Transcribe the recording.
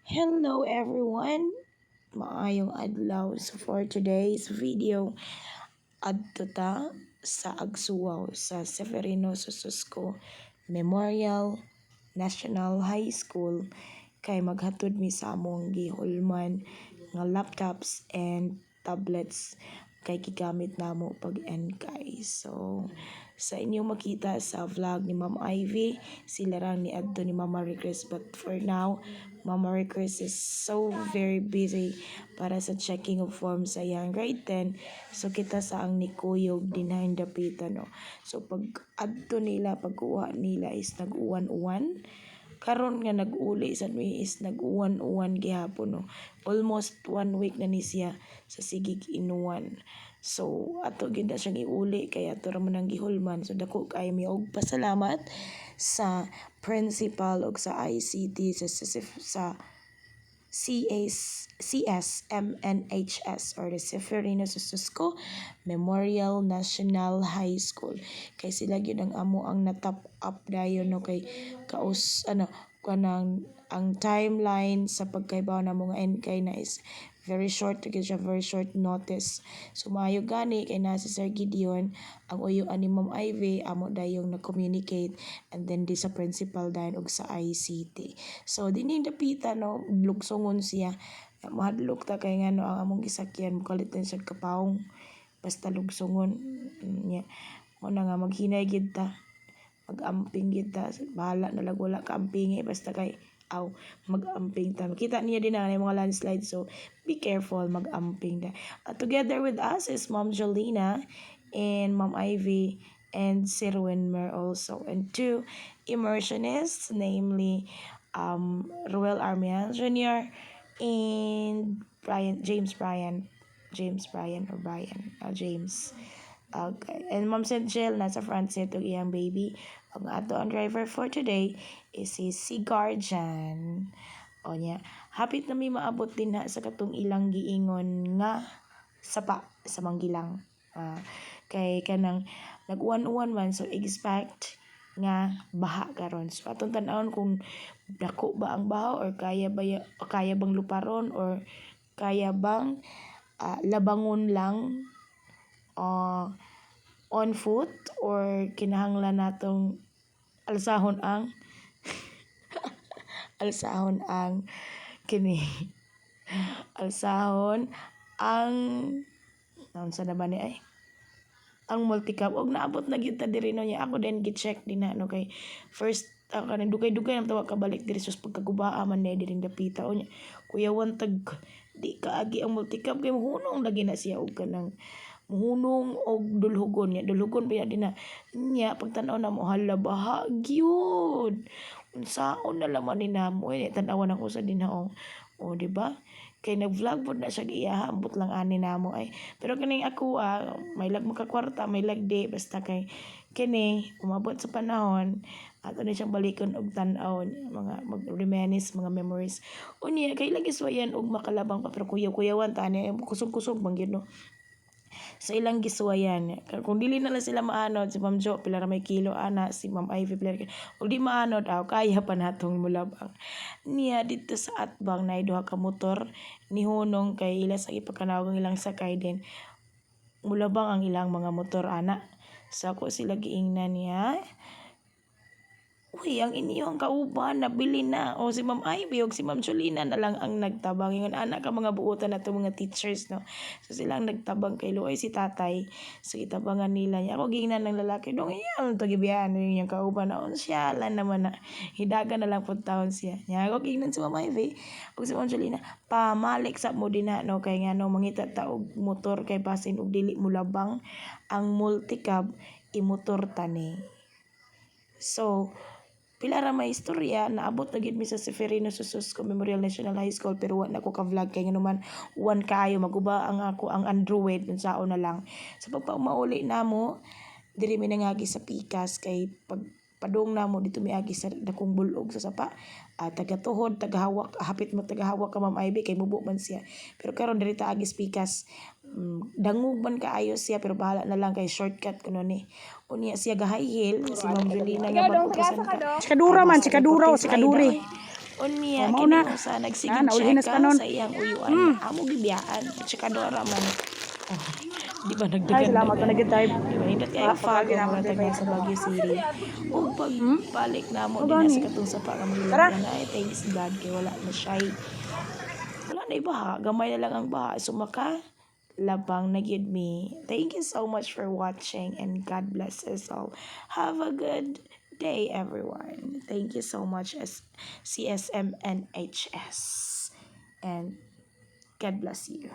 Hello everyone, maayong adlaw. So for today's video, adto ta sa Agsuaw sa Severino Sususco Memorial National High School kay maghatod mi sa among gihulman nga laptops and tablets kay gigamit namo pag NKI. So sa inyo makita sa vlog ni Ma'am Ivy, sila lang ni adto ni Mama Chris, but for now Mama Chris is so very busy para sa checking of forms sa iyang grade 10. So kita sa ang nikuyog dinhain dapitan no. So pag adto nila pagkuha nila is nag-uwan-uwan. Karon nga nag-uli sa mi is nag-uwan-uwan gihapon no. Almost 1 week na ni siya sa sigig inuwan. So ato gid na siyang iuli kay ato ra man ang gihulman. So dako kay mi og pasalamat sa principal og sa ICT sa CSMNHS or the Severino Susco Memorial National High School. Kay sila gyud ang amo ang natap up dayon no kay kanang ang timeline sa pagkaibaw na mga NK na is very short to siya, very short notice. So maayo gani kay na si Sir Gideon ang uyuan ni Ma'am Ivy amo dayong na-communicate and then di sa principal dayon og sa ICT. So dining dapita no lugsongon siya. Mahadlok ta kay ngano ang among gisakyan mukalit din sa kapaong basta lugsongon nya. Mo na nga maghinay gid ta. Mag-amping gid ta. Bahala na lang wala ka ampingi basta kay mag-amping ta. Makita niya din ang mga landslide so be careful mag-amping ta. Together with us is Ma'am Jolina and Ma'am Ivy and Sir Winmer also, and two immersionists, namely Ruel Armian Jr. and James Bryan or Brian James. Okay. And Ma'am Central nasa front seat og iyang baby. Ang ato ang driver for today is si Guardian. O niya, hapit na may maabot din na sa katong ilang giingon nga sapa sa Manggilang. Kay kanang nag-uwan-uwan man so expect nga baha karon. So atong tan-awon kung dako ba ang baha or kaya bang luparon or kaya bang labangon lang on foot or kinahanglan natong alsahon ang kini alsahon ang sa naman ni ay ang multicab og naabot na gyud ta diri no niya ako din gi-check din na no kay first kanang dugay-dugay na tawa ka balik diri sus pagkagubaa man na diri dapita o niya kuya wantag di kaagi ang multicab kay muhunong lagi na siya og kanang muhunong og dulhugon niya dulhugon pa din na niya pagtan-aw na mo hala baha gyud unsaon na laman ni namo tan-awan ako sa dinhaong o di ba kay nag-vlog pod na siya giyaha ambot lang ani namo ay pero kaning ako may lag makakwarta may lag di basta kay kini umabot sa panahon ato na siyang balikon og tan-aw mga mag-reminisce mga memories unya kay lagi suwayan og makalabang pa pero kuyawan tani kusog-kusog bang gyud no sa ilang giswayan. Kung dili na lang sila maanod, si Ma'am Jo, pila ra may kilo, ana, si Ma'am Ivy, pila ra kung di maanod, kaya pa natong mulabang. Niya, dito sa Atbang, na duha ka motor, ni Hunong, kay ila sa ipagkanawag ang ilang sakay din, mulabang ang ilang mga motor, ana. So, ako sila giingnan niya, uy, ang inyong kauban, nabili na. O si Ma'am Ivy o si Ma'am Jolina na lang ang nagtabang. Yung anak ka mga buutan na mga teachers, no? So sila ang nagtabang kay Luoy si tatay. So itabangan nila niya. Ako gingnan ng lalaki. Dong iyan, tagibiyan. Yung kauban na. Siya lang naman na. Hidaga na lang po taon siya. Nya ako gingnan si Ma'am Ivy o si Ma'am Jolina. Pamalik sa mo din na, no? Kay nga, no, mangita taog motor kay basin og dili mo labang ang multicab imotor tani. So, pila ra may istorya naabot na gid mi sa Severino Susco Memorial National High School pero wa na ko ka vlog kay nganuman uwan kaayo maguba ang ako ang Android unsaon na lang sa pagpamauli namo diri mi nangagi sa Pikas kay pag padung namo dito mi agi sa dakong bulog sa sapa taga-tuhod tagahawak hapit mo tagahawak ka Ma'am Ivy kay mubo man siya pero karon diri ta agi sa Pikas dangog man kaayo siya pero bahala na lang kay shortcut kuno ni unya siya ga high heel si Ma'am Jolina nga bagko ka Si Kadura man, si Kadura o si Kaduri. Unya, mao kini na. mo sa Na, nagsigig naulhin na sa check kanon. sa iyang uyuan. Amo gibiyaan. Chekadora man. Oh, di ba Ay, salamat nagdagan-dagan? na naging tayo. Di ba nindot kayo Pagkagi fagong na mula tag mag-repay sa ka Baguio City. O Hmm? pagbalik na mo O din sa gani. katong sapa nga Tara. maglalagyan ay thanks God kay wala na siya. Wala na ibaha. Gamay na lang ang baha. Sumaka. Labang na gyud me. Thank you so much for watching and God bless us all. Have a good day, everyone. Thank you so much, CSMNHS. And God bless you.